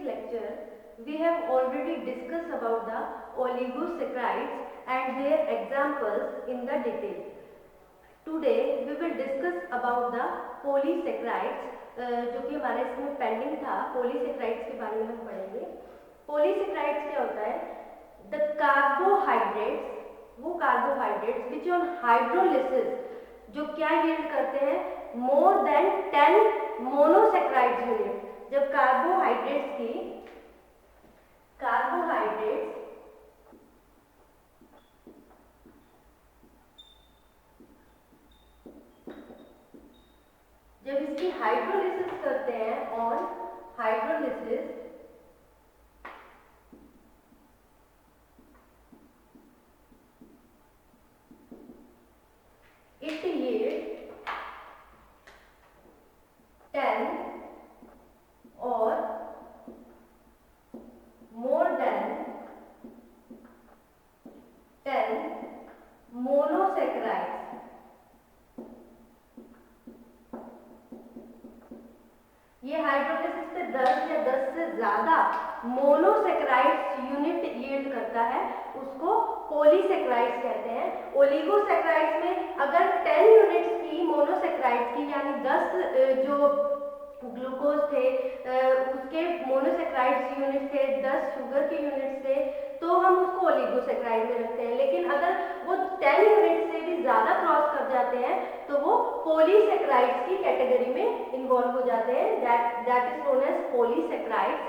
lecture, we have already discussed about the oligosaccharides and their examples in the detail. Today we will discuss about the polysaccharides, जो कि हमारे इसमें pending था. polysaccharides के बारे में हम पढ़ेंगे. polysaccharides क्या होता है? The carbohydrates, वो carbohydrates which on hydrolysis जो क्या yield करते हैं? more than 10 monosaccharides unit. जब कार्बोहाइड्रेट्स जब इसकी हाइड्रोलिसिस करते हैं on hydrolysis it yield 10 or more than 10 monosaccharides. ये हाइड्रोलिसिस से 10 या 10 से ज्यादा मोनोसेक्राइड्स यूनिट यील्ड करता है, उसको पॉलीसेक्राइड्स कहते हैं. ओलिगोसेक्राइड्स में अगर 10 यूनिट्स की मोनोसेक्राइड्स की यानी 10 जो ग्लूकोज थे उसके मोनोसेक्राइड्स यूनिट थे, 10 शुगर के यूनिट्स थे, तो हम उसको ओलिगोसेक्राइड में रखते हैं. लेकिन अगर वो 10 यूनिट से भी ज़्यादा क्रॉस कर जाते हैं तो वो पॉलीसेक्राइड्स की कैटेगरी में इन्वॉल्व हो जाते हैं. That is known as polysaccharides.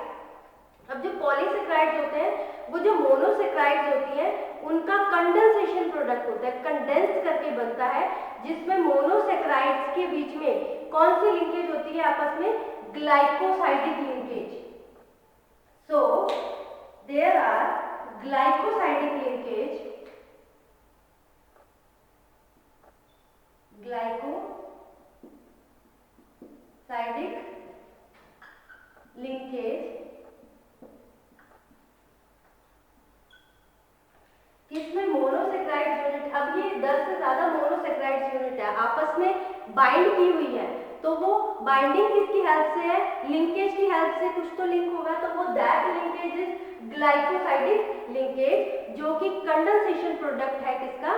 अब जो पॉलीसेक्राइड्स होते हैं वो जो मोनोसेक्राइड्स होती हैं उनका कंडेंसेशन प्रोडक्ट होता है, कंडेंस करके बनता है, जिसमें मोनोसेक्राइड्स के बीच में कौन सी लिंकेज होती है आपस में? Glycosidic linkage. So there are glycosidic linkage, किसमें? Monosaccharides unit. अब ये 10 से ज्यादा मोनोसेक्राइड्स यूनिट है, आपस में बाइंड की हुई है, तो वो बाइंडिंग किसकी हेल्प से है? लिंकेज की हेल्प से कुछ तो लिंक होगा, तो वो that linkage is glycosidic linkage, जो कि कंडेंसेशन प्रोडक्ट है किसका?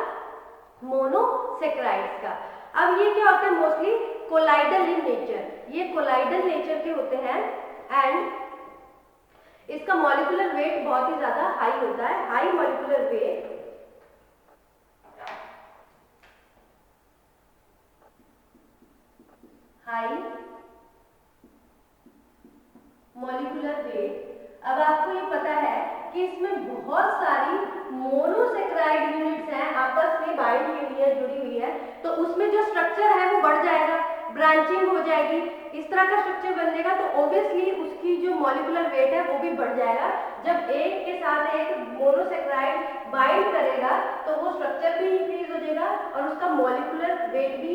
मोनोसेक्राइड्स का. अब ये क्या होते हैं? मोस्टली कोलाइडल इन नेचर, ये कोलाइडल नेचर के होते हैं एंड इसका मॉलिक्यूलर वेट बहुत ही ज्यादा हाई होता है. High molecular weight, high molecular weight. अब आपको ये पता है कि इसमें बहुत सारी मोनोसेक्राइड यूनिट्स हैं, आपस में बाइंड की हुई है, जुड़ी हुई है, तो उसमें जो स्ट्रक्चर है वो बढ़ जाएगा, ब्रांचिंग हो जाएगी, इस तरह का स्ट्रक्चर बनेगा, तो ऑब्वियसली उसकी जो मॉलिक्यूलर वेट है वो भी बढ़ जाएगा. जब एक के साथ एक मोनोसेक्राइड बाइंड करेगा तो वो स्ट्रक्चर भी इंक्रीज हो जाएगा और उसका मॉलिक्यूलर वेट भी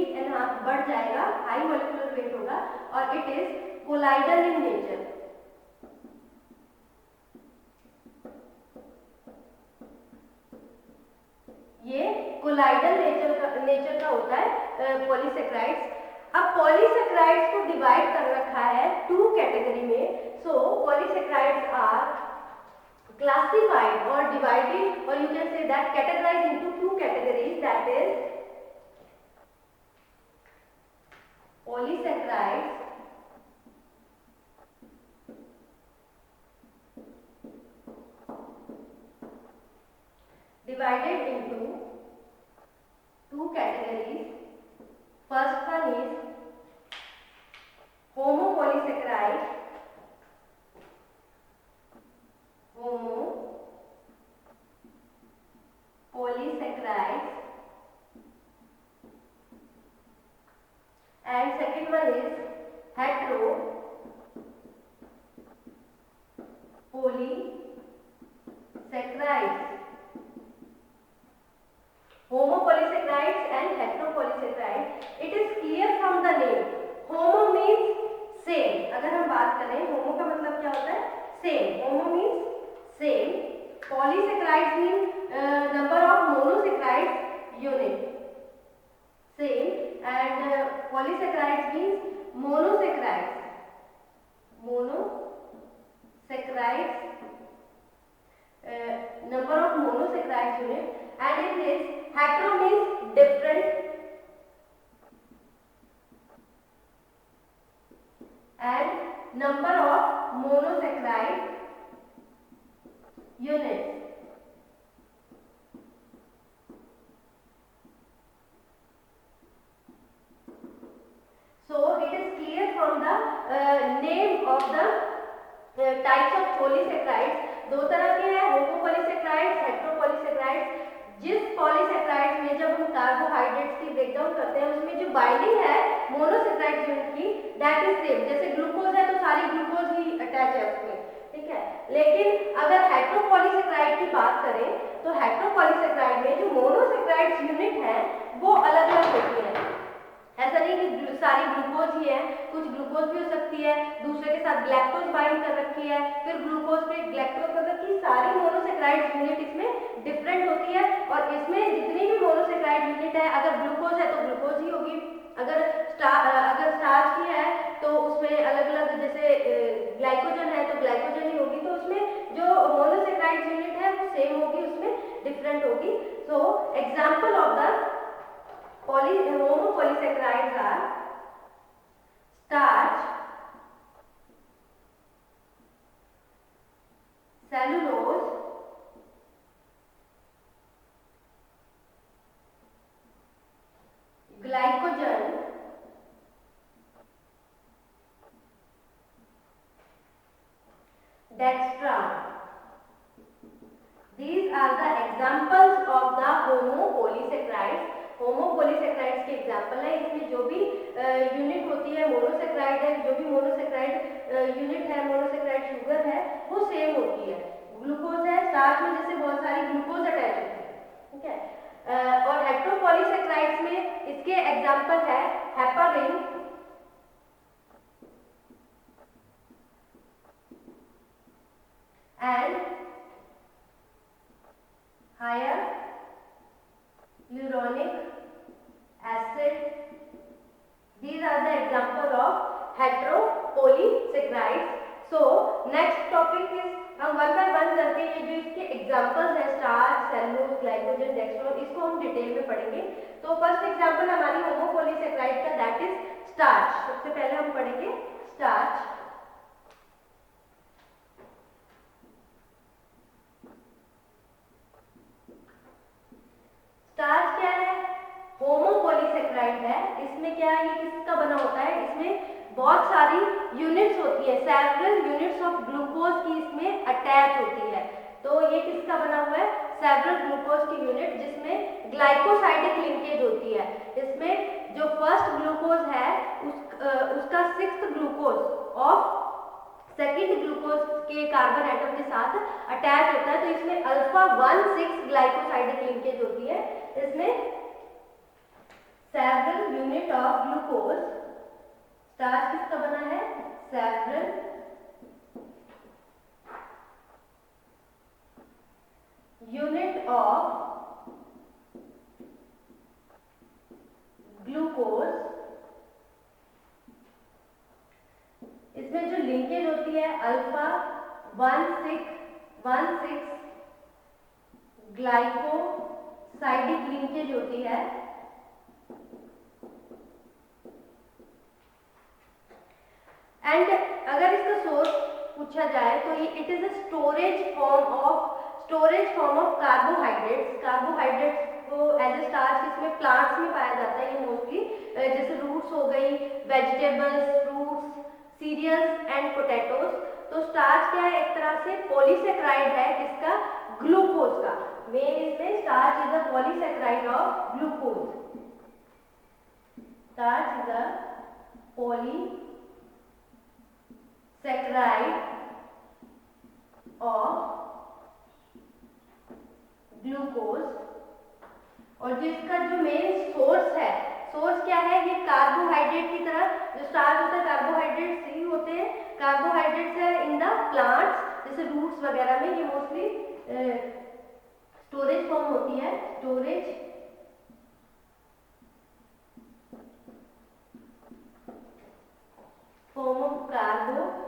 बढ़ जाएगा, हाई मॉलिक्यूलर वेट होगा, और it is colloidal in nature. ये कोलाइडल नेचर का होता है पॉलीसेक्राइड्स. अब पॉलीसेक्राइड्स को डिवाइड कर रखा है 2 कैटेगरी में. So polysaccharides are classified or divided, or you can say that categorized into 2 categories, that is polysaccharides divided into 2 categories. First one is homopolysaccharide, polysaccharides, and second one is hetero polysaccharides. Homopolysaccharides and heteropolysaccharides. It is clear from the name. Homo means same. अगर हम बात करें homo का मतलब क्या होता है? Same. Homo means same. Polysaccharides means number of monosaccharides unit. Same. And polysaccharides means monosaccharides. saccharides, number of monosaccharides unit, and in this hetero means different and number of monosaccharide units. So it is clear from the name of the types of polysaccharides. दो तरह के हैं, होमोपॉलीसेक्राइड्स, हेटेरोपॉलीसेक्राइड्स। जिस polysaccharides में जब हम carbohydrates की breakdown करते हैं उसमें जो बाइंडिंग है मोनोसेक्राइड यूनिट की दैट इज सेम। जैसे ग्लूकोज है तो सारी ग्लूकोज ही अटैच है उसमें, ठीक है। लेकिन अगर हेटेरोपॉलीसेक्राइड की बात करें तो हेटेरोपॉलीसेक्राइड में जो मोनोसेक्राइड्स यूनिट है वो अलग अलग होती है। ऐसा नहीं कि सारी ग्लूकोज ही है, कुछ ग्लूकोज भी हो सकती है, दूसरे के साथ ग्लैक्टोज बाइंड कर रखी है, फिर ग्लूकोज पे ग्लैक्टोज कर रखी, सारी मोनोसेक्राइड यूनिट इसमें डिफरेंट होती है। और इसमें जितनी भी मोनोसेक्राइड यूनिट है, अगर ग्लूकोज है तो ग्लूकोज ही होगी, अगर स्टार्च की है तो उसमें अलग अलग, जैसे ग्लाइकोजन है तो ग्लाइकोजन ही होगी। तो उसमें जो मोनोसेक्राइड यूनिट है वो सेम होगी, उसमें डिफरेंट होगी। So example of the homopolysaccharides are starch, cellulose, glycogen, dextran. These are the examples of the homopolysaccharides. होमोपॉलीसेक्राइड्स के एग्जाम्पल है। इसमें जो भी यूनिट होती है मोनोसेक्राइड है, जो भी मोनोसेक्राइड यूनिट है, मोनोसेक्राइड शुगर है वो सेम होती है। ग्लूकोज है, स्टार्च में जैसे बहुत सारी ग्लूकोज अटैच होती है, ठीक है। और हेटेरोपॉलीसेक्राइड्स में इसके एग्जाम्पल है heparin, and hyaluronic acid. These are the example of heteropolysaccharides. So next topic is हम वन बाय वन करके ये जो इसके एग्जांपल्स है स्टार्च, सेलुलोज, ग्लाइकोजन, डेक्सट्रोन, इसको हम डिटेल में पढ़ेंगे। तो फर्स्ट एग्जांपल हमारी होमोपॉलीसेक्राइड का दैट इज स्टार्च। सबसे पहले हम पढ़ेंगे स्टार्च। स्टार्च क्या है? होमोपॉलीसेक्राइड है। इसमें क्या है, ये किसका बना होता है? इसमें बहुत सारी यूनिट्स होती है, सेवरल यूनिट्स ऑफ ग्लूकोज की इसमें अटैच होती है। तो ये किसका बना हुआ है? सेवरल ग्लूकोज की यूनिट, जिसमें ग्लाइकोसाइडिक लिंकेज होती है। इसमें जो फर्स्ट ग्लूकोज है उसका sixth glucose of second glucose के कार्बन एटम के साथ अटैच होता है। तो इसमें अल्फा 1,6 ग्लाइकोसाइडिक लिंकेज होती है। इसमें several unit of glucose, starch किसका बना है? सेवरल यूनिट ऑफ ग्लूकोज, इसमें जो लिंकेज होती है अल्फा 1,6 ग्लाइकोसाइडिक लिंकेज होती है। एंड अगर इसका सोर्स पूछा जाए तो ये it is a storage form of carbohydrates. Carbohydrates को एज ए स्टार्च इसमें प्लांट्स में पाया जाता है ये मोस्टली, जैसे रूट्स हो गई, vegetables, fruits, cereals and potatoes. तो स्टार्च क्या है? एक तरह से पॉलीसेक्राइड है किसका? ग्लूकोज का। मेन इसमें starch is a polysaccharide of glucose. Starch is a polysaccharide of glucose. और जो इसका जो मेन सोर्स है, सोर्स क्या है? ये कार्बोहाइड्रेट की तरह, जो स्टार्च होता है कार्बोहाइड्रेट्स ही होते हैं। कार्बोहाइड्रेट्स है इन द प्लांट्स, जैसे रूट्स वगैरह में ये मोस्टली स्टोरेज फॉर्म होती है, storage form of carbohydrate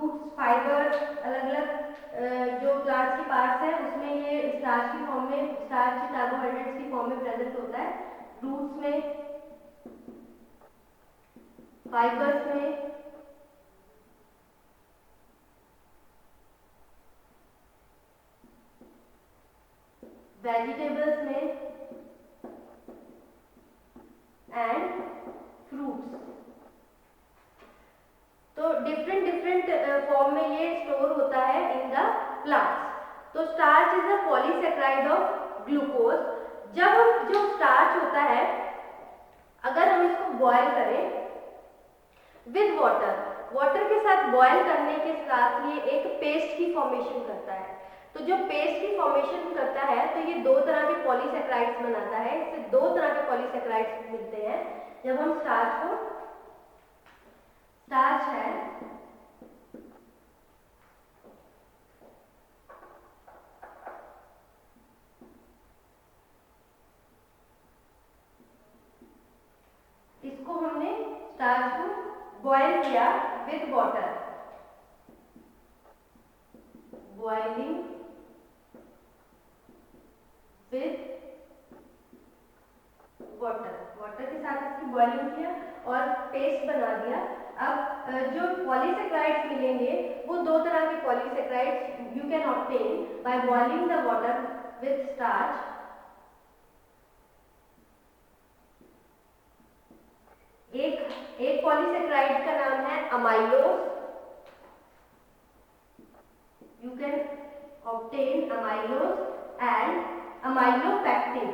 roots, fibres, अलग अलग जो प्लांट्स के पार्ट्स हैं उसमें ये स्टार्च की फॉर्म में, स्टार्च कार्बोहाइड्रेट्स की फॉर्म में प्रेजेंट होता है। रूट्स में, फाइबर्स में, वेजिटेबल्स में एंड फ्रूट्स। तो डिफरेंट डिफरेंट फॉर्म में ये स्टोर होता है इन द प्लांट्स। तो starch is a polysaccharide of glucose. जब हम जो स्टार्च होता है, अगर हम इसको बॉयल करें विद वाटर, वाटर के साथ बॉयल करने के साथ ये एक पेस्ट की फॉर्मेशन करता है। तो जो पेस्ट की फॉर्मेशन करता है तो ये दो तरह के पॉलीसेक्राइड्स बनाता है। इससे दो तरह के पॉलीसेक्राइड्स मिलते हैं जब हम स्टार्च को, स्टार्च है इसको हमने स्टार्च को बॉयल किया with water, boiling with water, water के साथ इसकी बॉइलिंग किया और पेस्ट बना दिया। अब जो पॉलीसेक्राइड्स मिलेंगे वो दो तरह के polysaccharides you can obtain by boiling the water with starch. एक पॉलीसेक्राइड का नाम है amylose, you can obtain amylose and amylopectin.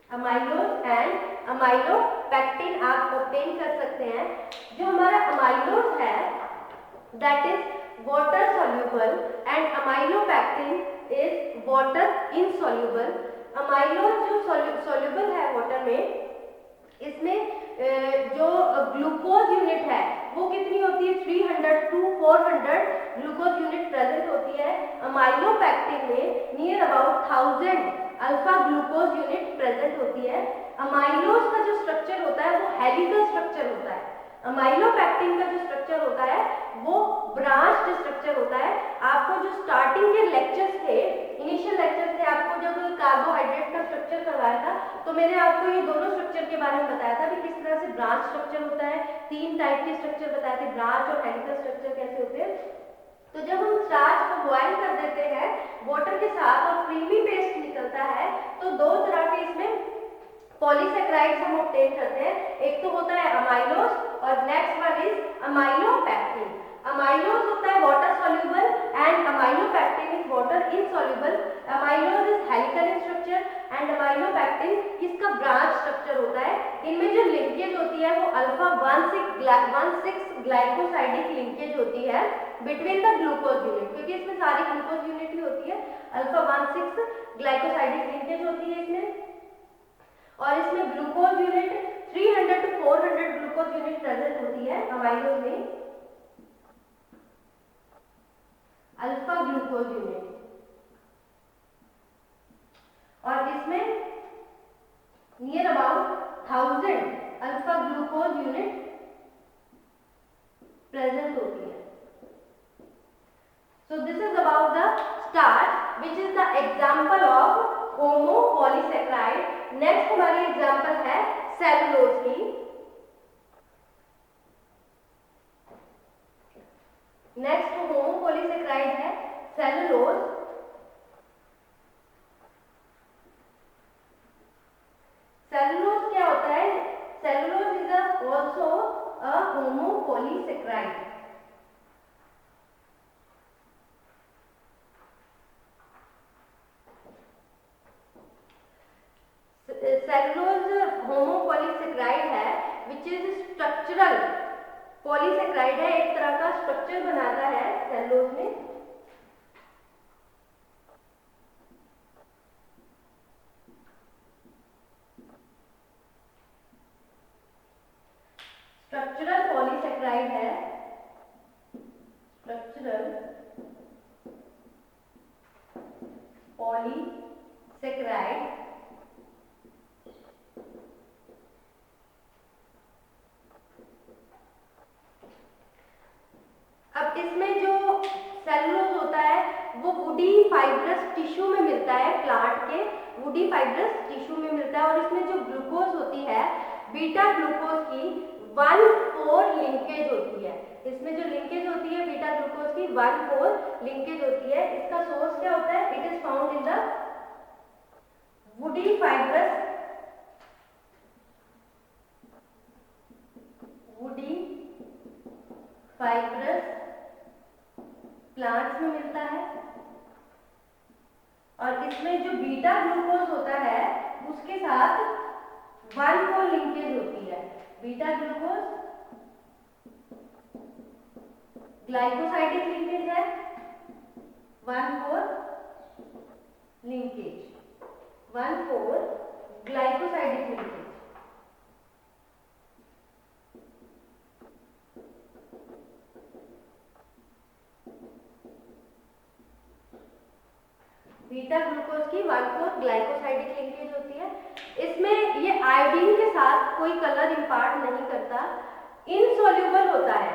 Amylose and amylopectin आप ऑब्टेन कर सकते हैं। जो हमारा अमाइलोज है that is water soluble and amylopectin is water insoluble. Amylose जो सॉल्यूबल है वाटर में, इसमें जो ग्लूकोज यूनिट है वो कितनी होती है, 300 to 400 ग्लूकोज यूनिट प्रेजेंट होती है। अमाइलोपैक्टिन में near about 1000 alpha glucose unit present होती है। अमाइलोज का जो स्ट्रक्चर होता है वो हेलिकल स्ट्रक्चर होता है। अमाइलोपैक्टिन का जो स्ट्रक्चर होता है वो ब्रांच्ड स्ट्रक्चर होता है। आपको जो स्टार्टिंग के लेक्चर्स थे, इनिशियल लेक्चर थे, आपको जब कार्बोहाइड्रेट का स्ट्रक्चर करवाया था तो मैंने आपको ये दोनों स्ट्रक्चर के बारे में बताया था कि किस तरह से ब्रांच स्ट्रक्चर होता है। तीन टाइप के स्ट्रक्चर बताए थे, ब्रांच और हेलिकल स्ट्रक्चर कैसे होते हैं। तो जब हम स्टार्च को बॉयल कर देते हैं वाटर के साथ और क्रीमी पेस्ट निकलता है तो दो तरह के इसमें पॉलीसेक्राइड्स हम ऑब्टेन करते हैं। एक तो होता है अमाइलोज और next one is amylopectin. Amylose होता है water soluble and amylopectin is water insoluble. Amylose is helical in structure and amylopectin इसका ब्रांच स्ट्रक्चर होता है। इनमें जो लिंकेज होती है वो अल्फा 1,6 ग्लाइकोसाइडिक लिंकेज होती है बिटवीन द ग्लूकोज यूनिट, क्योंकि इसमें सारी ग्लूकोज यूनिट ही होती है। अल्फा 1,6 ग्लाइकोसाइडिक लिंकेज होती है इसमें, और इसमें glucose unit 300 to 400 glucose unit present होती है अमाइलोज में, अल्फा ग्लूकोज यूनिट, और इसमें near about 1000 alpha glucose unit present होती है। So this is about the starch, which is the example of homopolysaccharide. Next हमारी एग्जाम्पल है सेलुलोज की। नेक्स्ट होमोपोलीसेक्राइड है सेलुलोज। सेलुलोज क्या होता है? Cellulose is also a होमोपोलीसेक्राइड। Cellulose होमोपोलीसेक्राइड है विच इज स्ट्रक्चरल पॉलीसेक्राइड है, एक तरह का स्ट्रक्चर बनाता है सेलुलोज में। स्ट्रक्चरल पॉलीसेक्राइड है, स्ट्रक्चरल पॉलीसेक्राइड अब इसमें जो सेलुलोज होता है वो वुडी फाइब्रस टिश्यू में मिलता है, प्लांट के वुडी फाइब्रस टिश्यू में मिलता है। और इसमें जो ग्लूकोज होती है बीटा ग्लूकोज की 1,4 लिंकेज होती है। इसमें जो लिंकेज होती है बीटा ग्लूकोज की 1,4 लिंकेज होती है। इसका सोर्स क्या होता है? It is found in the woody fibrous plants में मिलता है। और इसमें जो बीटा ग्लूकोज होता है उसके साथ 1,4 लिंकेज होती है। बीटा ग्लूकोज ग्लाइकोसाइडिक लिंकेज है, 1,4 linkage, 1,4 glycosidic linkage. Beta glucose की 1,4 ग्लाइकोसाइडिक लिंकेज होती है। इसमें ये आयोडीन के साथ कोई कलर इंपार्ट नहीं करता, इनसॉल्युबल होता है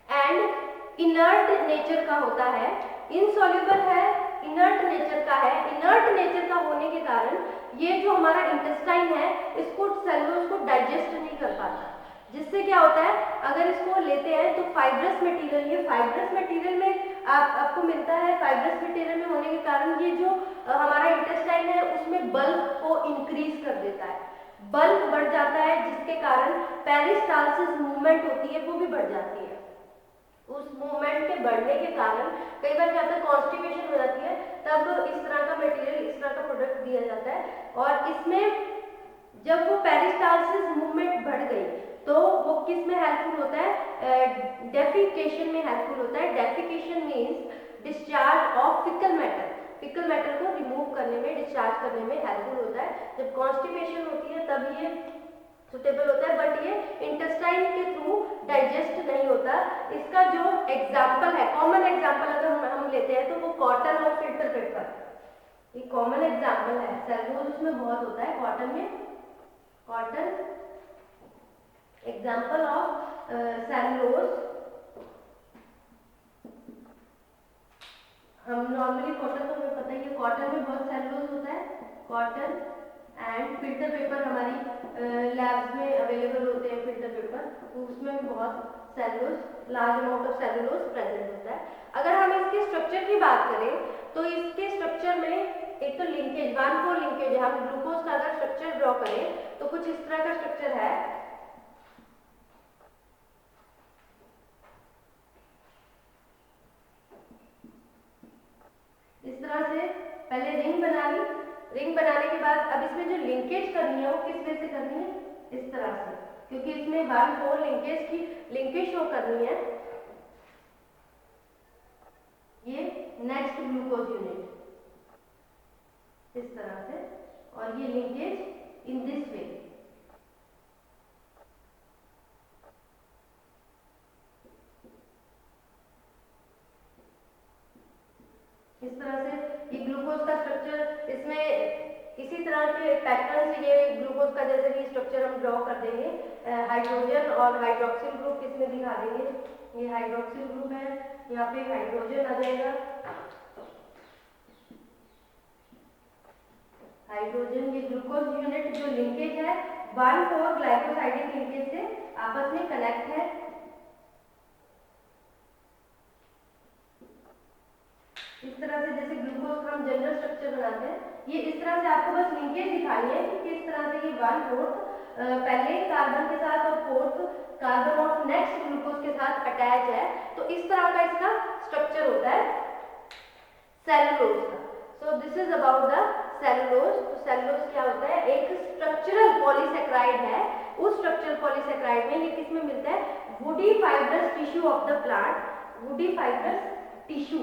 एंड इनर्ट नेचर का होता है। इनसॉल्युबल है, इनर्ट नेचर का है। इनर्ट नेचर का होने के कारण ये जो हमारा इंटेस्टाइन है इसको सेलुलोज को डाइजेस्ट नहीं कर पाता, जिससे क्या होता है अगर इसको लेते हैं तो फाइब्रस मटेरियल, ये फाइब्रस मटेरियल में आपको मिलता है। फाइब्रस मटेरियल में होने के कारण ये जो हमारा इंटेस्टाइन है उसमें बल्क को इंक्रीज कर देता है, बल्क बढ़ जाता है, जिसके कारण पेरिस्टालसिस मूवमेंट होती है वो भी बढ़ जाती है। उस मूवमेंट के बढ़ने के कारण कई बार क्या होता है कॉन्स्टिपेशन हो जाती है, तब इस तरह का मटेरियल, इस तरह का प्रोडक्ट दिया जाता है। और इसमें जब वो पेरिस्टालसिस मूवमेंट बढ़ गई तो वो किस में हेल्पफुल होता है? डेफिकेशन में हेल्पफुल होता है। Defecation means discharge of faecal matter, faecal matter को रिमूव करने में, डिस्चार्ज करने में हेल्पफुल होता है। जब कॉन्स्टिपेशन होती है तब ये सुटेबल होता है, बट ये इंटेस्टाइन के थ्रू डाइजेस्ट नहीं होता। इसका जो एग्जाम्पल है, कॉमन एग्जाम्पल अगर हम लेते हैं तो वो कॉटन और फिल्टर पेपर, ये कॉमन एग्जाम्पल है। सेलुलोज उसमें बहुत होता है कॉटन में, कॉटन एग्जाम्पल ऑफ सेलुलोज। हम नॉर्मली कॉटन तो हमें पता ही है, कॉटन में बहुत सेलुलोज होता है, कॉटन एंड फिल्टर पेपर हमारी लैब्स में अवेलेबल होते हैं फिल्टर पेपर, तो उसमें भी बहुत cellulose, large amount of cellulose present होता है। अगर हम इसके स्ट्रक्चर की बात करें तो इसके स्ट्रक्चर में एक तो लिंकेज, 1,4 लिंकेज है। हम ग्लूकोज का अगर स्ट्रक्चर ड्रॉ करें तो कुछ इस तरह का स्ट्रक्चर है। इस तरह से पहले रिंग बना ली, रिंग बनाने के बाद अब इसमें जो लिंकेज करनी है वो किस वे से करनी है? इस तरह से, क्योंकि इसमें 1,4 लिंकेज की लिंकेज शो करनी है। ये नेक्स्ट ग्लूकोज यूनिट इस तरह से, और ये लिंकेज इन दिस वे। इस तरह से ये ग्लूकोज का स्ट्रक्चर, इसमें इसी तरह के पैटर्न से ये ग्लूकोज का जैसे भी स्ट्रक्चर हम ड्रॉ कर देंगे। हाइड्रोजन और हाइड्रोक्सिल ग्रुप इसमें दिखा देंगे। ये हाइड्रोक्सिल ग्रुप है, यहाँ पे हाइड्रोजन आ जाएगा, हाइड्रोजन। ये ग्लूकोज यूनिट जो लिंकेज है 1,4 ग्लाइकोसाइडिक लिंकेज से आपस में कनेक्ट है। इस तरह से जैसे ग्लूकोज का हम जनरल स्ट्रक्चर बनाते हैं, ये इस तरह से आपको बस लिंकेज दिखानी है कि किस तरह से ये 1/4 पहले कार्बन के साथ और 4th carbon of next glucose के साथ अटैच है। तो इस तरह का इसका स्ट्रक्चर होता है सेलुलोज का। So this is about the cellulose. तो सेलुलोज क्या होता है? एक स्ट्रक्चरल पॉलीसेक्राइड है। उस स्ट्रक्चरल पॉलीसेक्राइड में ये किस में मिलता है? Woody fibrous tissue of the plant. Woody fibrous tissue,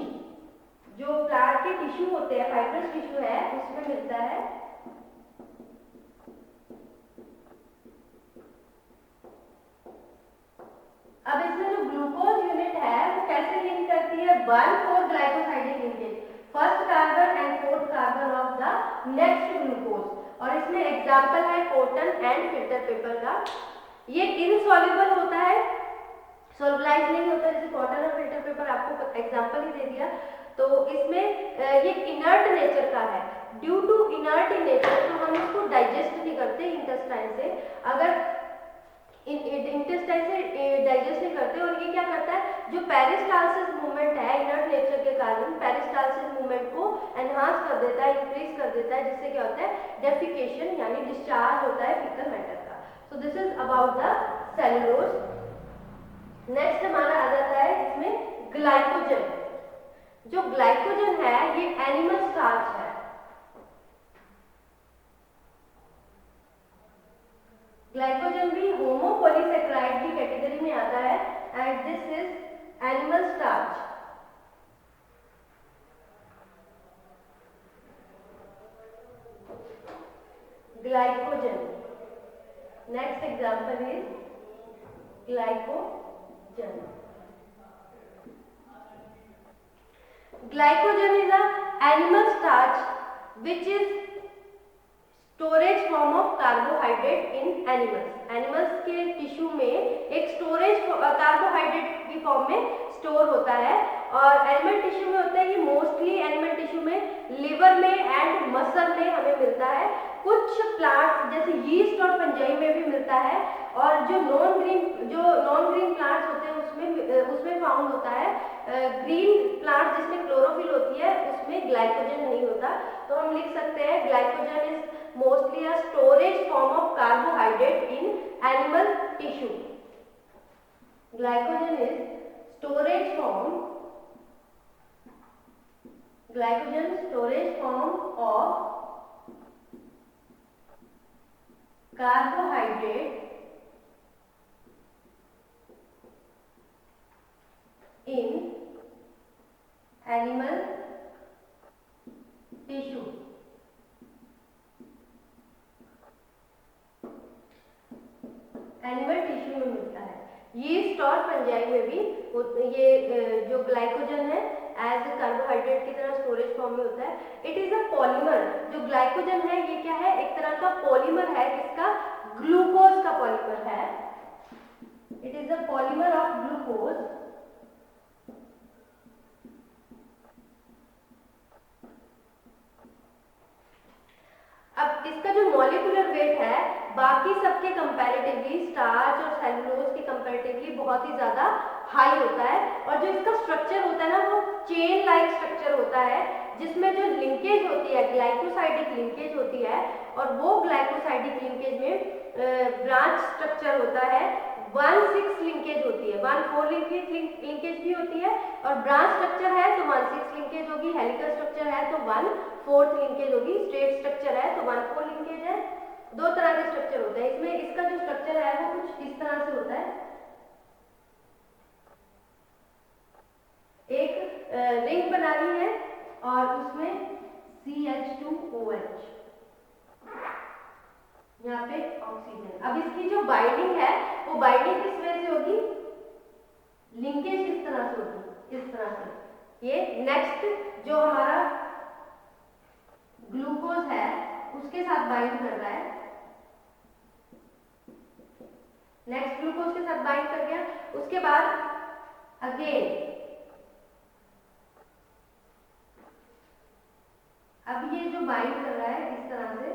जो प्लांट के टिश्यू होते हैं, फाइब्रस टिश्यू है, उसमें मिलता है। अब इसमें जो ग्लूकोज यूनिट है वो कैसे लिंक करती है? 1,4 glycosidic linkage, first carbon and 4th carbon of the next glucose. और इसमें एग्जांपल है कॉटन एंड फिल्टर पेपर का। ये इनसॉल्युबल होता है, सोलबलाइज नहीं होता जैसे कॉटन और फिल्टर पर आपको एग्जांपल ही दे दिया। तो इसमें ये इनर्ट नेचर का है, due to inert in nature, तो हम इसको डाइजेस्ट नहीं करते इंटेस्टाइन से, अगर इंटेस्टाइन से डाइजेस्ट नहीं करते। और ये क्या करता है, जो पेरिस्टालसिस मूवमेंट है इनर्ट नेचर के कारण, पेरिस्टालसिस मूवमेंट को एनहांस कर देता है, इंक्रीज कर देता है, जिससे क्या होता है, डेफिकेशन यानी डिस्चार्ज होता है फीकल मैटर का। So this is about the cellulose. Next हमारा आ जाता है इसमें ग्लाइकोजन। जो ग्लाइकोजन है ये एनिमल स्टार्च है। ग्लाइकोजन भी होमोपॉलीसेकेराइड की कैटेगरी में आता है and this is animal starch. Glycogen, next example is glycogen. Glycogen is a animal starch which is storage form of carbohydrate in animals. Animals के टिश्यू में एक स्टोरेज कार्बोहाइड्रेट की फॉर्म में स्टोर होता है, और एनिमल टिश्यू में होता है, ये मोस्टली एनिमल टिश्यू में लिवर में एंड मसल में हमें मिलता है। कुछ प्लांट्स जैसे यीस्ट और फंजाई में भी मिलता है, और जो नॉन ग्रीन प्लांट्स होते हैं उसमें फाउंड होता है। ग्रीन प्लांट्स जिसमें क्लोरोफिल होती है उसमें ग्लाइकोजन नहीं होता। तो हम लिख सकते हैं glycogen is mostly a storage form of carbohydrate in animal tissue. Glycogen is storage form of carbohydrate in animal tissue. Animal tissue में मिलता है। यीस्ट और फंजाई में भी ये जो ग्लाइकोजन है एज कार्बोहाइड्रेट की तरह स्टोरेज फॉर्म में होता है। It is a polymer. जो ग्लाइकोजन है ये क्या है, एक तरह का पॉलीमर है, किसका, ग्लूकोज का पॉलीमर है। It is a polymer of glucose. अब इसका जो मॉलिक्यूलर वेट है बाकी सबके कंपैरेटिवली, स्टार्च और सेलुलोज के कंपैरेटिवली बहुत ही ज्यादा हाई होता है, और जो इसका स्ट्रक्चर होता है ना वो चेन लाइक स्ट्रक्चर होता है, जिसमें जो लिंकेज होती है ग्लाइकोसाइडिक लिंकेज होती है, और वो ग्लाइकोसाइडिक लिंकेज में ब्रांच स्ट्रक्चर होता है। 1,6 लिंकेज होती है, 1,4 लिंकेज भी होती है, और ब्रांच स्ट्रक्चर है तो 1,6 लिंकेज होगी, हेलिकल स्ट्रक्चर है तो 1/4 लिंकेज होगी, स्ट्रेट स्ट्रक्चर है तो 1/4 लिंकेज है। दो तरह के स्ट्रक्चर होते हैं इसमें। इसका जो स्ट्रक्चर है वो कुछ इस तरह से होता है, एक रिंग बनानी है और उसमें CH2OH, यहाँ पे ऑक्सीजन। अब इसकी जो बाइंडिंग है वो बाइंडिंग किस वजह से होगी, लिंकेज किस तरह से होगी, इस तरह से। ये नेक्स्ट जो हमारा ग्लूकोज है उसके साथ बाइंड कर रहा है, नेक्स्ट ग्लूकोज के साथ बाइंड कर गया, उसके बाद अगेन अब ये जो बाइंड कर रहा है इस तरह से,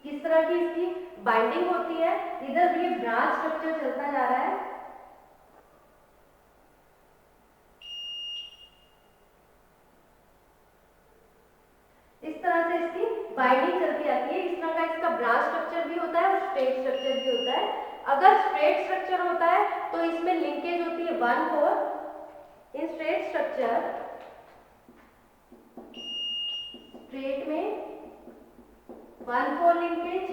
किस तरह की इसकी बाइंडिंग होती है, इधर ये ब्रांच स्ट्रक्चर चलता जा रहा है, इस तरह से इसकी बाइंडिंग चलती आती है। इस तरह का इसका ब्रांच स्ट्रक्चर भी होता है और स्ट्रेट स्ट्रक्चर भी होता है। अगर स्ट्रेट स्ट्रक्चर होता है तो इसमें लिंकेज होती है 1/4, इन स्ट्रेट स्ट्रक्चर, स्ट्रेट में 1/4 लिंकेज,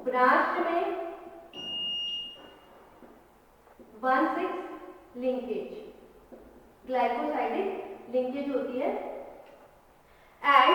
ब्रांच में 1/6 लिंकेज, ग्लाइकोसाइडिक लिंकेज होती है। एंड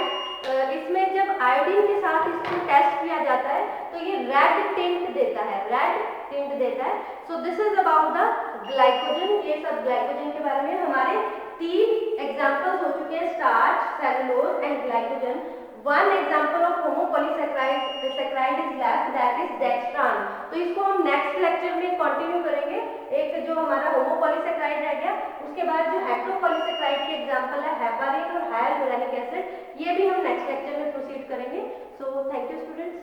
इसमें जब आयोडीन के साथ इसको टेस्ट किया जाता है तो ये रेड टिंट देता है, रेड टिंट देता है। So this is about the glycogen. ये सब ग्लाइकोजन के बारे में हमारे 3 एग्जांपल्स हो चुके हैं, starch, cellulose and glycogen. One example of homopolysaccharide is left, that is dextran. तो इसको हम नेक्स्ट लेक्चर में कंटिन्यू करेंगे। एक जो हमारा होमोपॉलीसेकेराइड रह गया, उसके बाद जो हेटेरोपॉलीसेकेराइड के एग्जाम्पल है हेपारिन और हायर ग्लूटामिक एसिड, ये भी हम नेक्स्ट लेक्चर में प्रोसीड करेंगे। So thank you students.